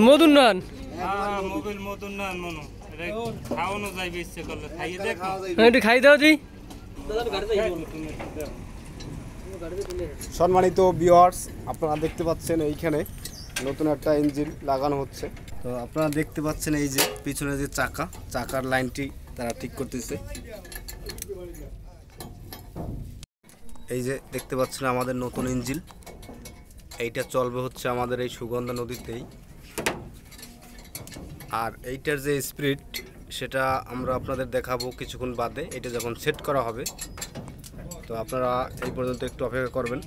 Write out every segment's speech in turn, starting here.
মধুর নান মোবিল মধুর নান মনো খাওয়ানো যাইবে ইচ্ছে করলে খাইয়ে দেখো একটু খাই দাও তুই। সম্মানিত ভিউয়ার্স, আপনারা দেখতে পাচ্ছেন এইখানে নতুন একটা ইঞ্জিন লাগানো হচ্ছে। তো আপনারা দেখতে পাচ্ছেন এই যে পিছনে যে চাকার লাইনটি তারা ঠিক করতেছে। এই যে দেখতে পাচ্ছেন আমাদের নতুন ইঞ্জিন, এইটা চলবে হচ্ছে আমাদের এই সুগন্ধা নদীতেই। আর এইটার যে স্পিড সেটা আমরা আপনাদের দেখাবো কিছুক্ষণ বাদে, এটা যখন সেট করা হবে। তো আপনারা এই পর্যন্ত একটু অপেক্ষা করবেন।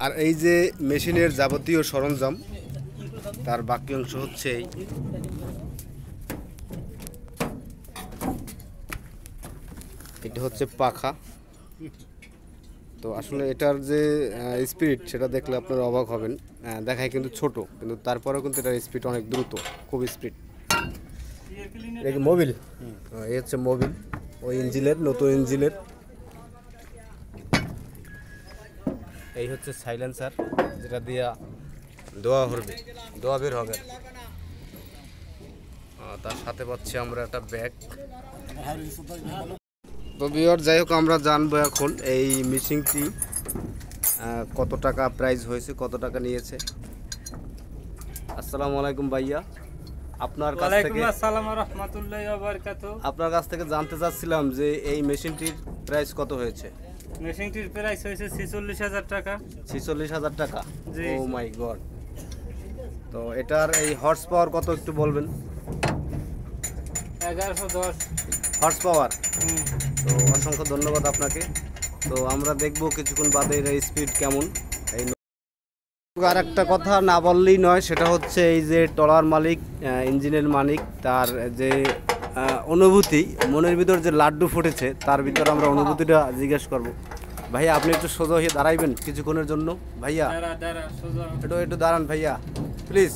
আর এই যে মেশিনের যাবতীয় সরঞ্জাম তার বাকি অংশ হচ্ছে এটা হচ্ছে পাখা। তো আসলে এটার যে স্পিড সেটা দেখলে আপনারা অবাক হবেন। দেখায় কিন্তু ছোট, কিন্তু তারপরেও কিন্তু এটার স্পিড অনেক দ্রুত, খুব স্পিড। এটা মোবিল, এই হচ্ছে মোবিল ওই ইঞ্জিনের, নতুন ইঞ্জিনের। এই হচ্ছে সাইলেন্সার, যেটা দিয়া দোয়া বের হবে। তার সাথে পাচ্ছি আমরা একটা ব্যাগ। তো ভিউয়ার, যাই হোক, আমরা জানবো এখন এই মেশিনটি কত টাকা প্রাইস হয়েছে, কত টাকা নিয়েছে। আসসালামু আলাইকুম ভাইয়া, আপনার কাছ থেকে আসসালামু রাহমাতুল্লাহি ওয়া বারাকাতুহু। আপনার কাছ থেকে জানতে চাচ্ছিলাম যে এই মেশিনটির প্রাইস কত হয়েছে। মেশিনটির প্রাইস হয়েছে 46,000 টাকা। 46,000 টাকা? জি। ও মাই গড। তো এটার এই হর্স পাওয়ার কত একটু বলবেন? 1110 হর্স পাওয়ার। তো অসংখ্য ধন্যবাদ আপনাকে। তো আমরা দেখবো কিছুক্ষণ বাদে এর স্পিড কেমন। এই আর একটা কথা না বললেই নয়, সেটা হচ্ছে এই যে ট্রলার মালিক, ইঞ্জিনের মালিক, তার যে অনুভূতি, মনের ভিতর যে লাড্ডু ফুটেছে, তার ভিতর আমরা অনুভূতিটা জিজ্ঞেস করব। ভাইয়া, আপনি একটু সোজা হয়ে দাঁড়াইবেন কিছুক্ষণের জন্য? ভাইয়া একটু দাঁড়ান ভাইয়া প্লিজ।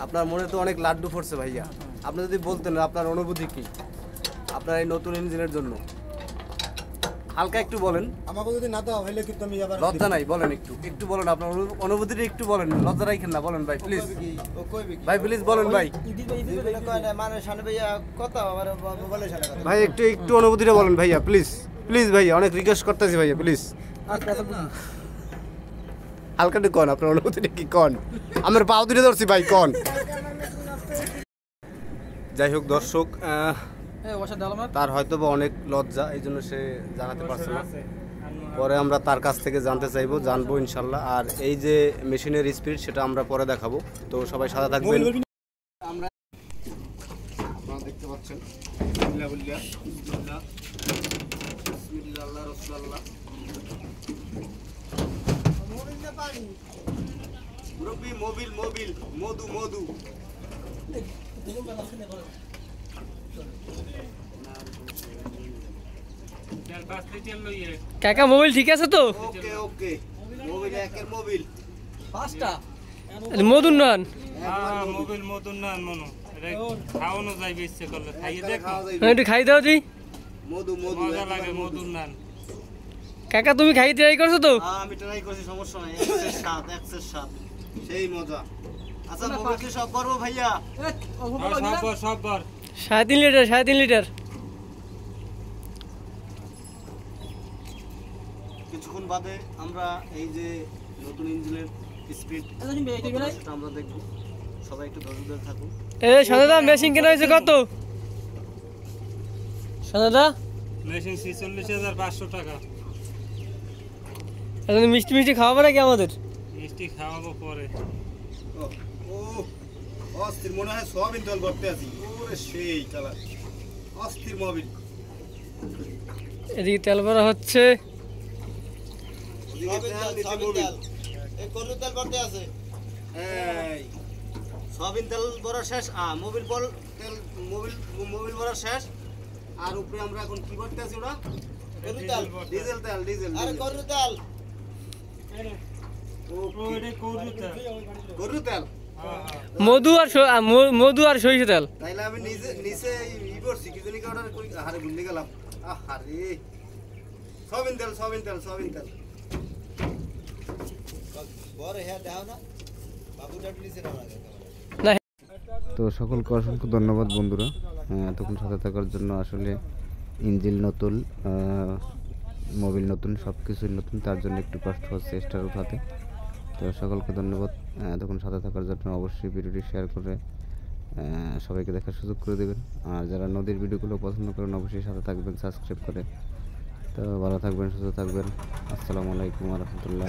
আপনার মনে তো অনেক লাড্ডু ফুটছে ভাইয়া, আপনি যদি বলতেন আপনার অনুভূতি কি আপনার এই নতুন ইঞ্জিনের জন্য, হালকা একটু বলেন। আমাকে যদি না দাও হইলে কিন্তু আমি আবার লজ্জা নাই, বলেন একটু বলেন আপনার অনুভূতিটা একটু বলেন, লজ্জা রাখেন না, বলেন ভাই প্লিজ। ভাই প্লিজ বলেন ভাই। ভাই একটু অনুভূতিটা বলেন ভাইয়া প্লিজ ভাইয়া, অনেক রিকোয়েস্ট করতেছি ভাইয়া প্লিজ। হালকা একটু কন, আপনার অনুভূতিটা কি কন? আমার পাও দুটো ধরছি ভাই, কন। যাই হোক দর্শক, তার হয়তো বা অনেক লজ্জা, এই জন্য সে জানাতে পারছে না। পরে আমরা তার কাছ থেকে জানবো ইনশাল্লাহ। আর এই যে মেশিনের স্পিড সেটা আমরা পরে দেখাবো। তো সবাই সাথে থাকবেন। আমরা আপনারা দেখতে পাচ্ছেন মোবিল মধু। কাকা মোবাইল ঠিক আছে তো? ওকে মোবিল একের মোবিল 5টা মধুর নান মোবিল মধুর নান মনো খাওয়ানো যাইবে ইচ্ছে করলে খাইয়ে দেখো একটু খাই দাও তুই। মধু মজা লাগে মধুর নান। কাকা তুমি খাই ট্রাই করছো তো? আমি ট্রাই করছি, সমস্যা নাই। এক্সের স্বাদ সেই মজা। আচ্ছা মোবিল কি সব করবো ভাইয়া? সববার 3.5 লিটার। কিছুক্ষণ বাদে আমরা এই যে নতুন ইঞ্জিনের স্পিড সেটা আমরা দেখবো। সবাই একটু ধৈর্য ধরে থাকুন। সাদাদা মেশিন কেনা হয়েছে কত? সাদাদা মেশিন 46,500 টাকা। এখন মিষ্টি খাওয়াবে নাকি আমাদের? মিষ্টি খাওয়াবো পরে। ও অস্থির, মনে হয় সয়াবিন তেল করতে আছি। ওরে সেই কালার, অস্থির মোবিল। এদিকে তেল ভরা হচ্ছে। সয়াবিন তেল ভরা শেষ, মোবিল ভরা শেষ। আর উপরে আমরা এখন কি করতে আছি? ওরা ডিজেল তেল। গরুর তেল, মধু আর সরিষা তেল। তাইলে আমি নিচে ই করছি, কি জানি অর্ডার করি, আরে ভুলে গেলাম। আরে সয়াবিন তেল। না তো সকলকে অসংখ্য ধন্যবাদ বন্ধুরা, এতক্ষণ সাথে থাকার জন্য। আসলে ইঞ্জিন নতুন, মোবিল নতুন, সব কিছুই নতুন, তার জন্য একটু কষ্ট হচ্ছে স্টার উঠাতে। তো সকলকে ধন্যবাদ এতক্ষণ সাথে থাকার জন্য। অবশ্যই ভিডিওটি শেয়ার করে সবাইকে দেখার সুযোগ করে দেবেন। আর যারা নদীর ভিডিওগুলো পছন্দ করেন অবশ্যই সাথে থাকবেন সাবস্ক্রাইব করে। তো ভালো থাকবেন, সুস্থ থাকবেন। আসসালামু আলাইকুম ওয়া রাহমাতুল্লাহ।